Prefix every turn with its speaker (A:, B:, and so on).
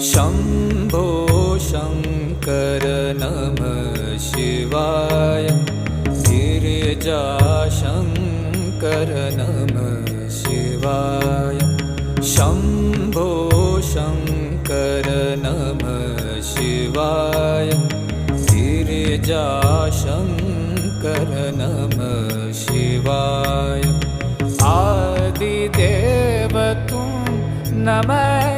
A: शम्भो शङ्कर नमः शिवाय। गिरिजाशङ्कर नमः शिवाय। शम्भो शङ्कर नमः शिवाय। गिरिजाशङ्कर नमः शिवाय। आदिदेव तुम नमः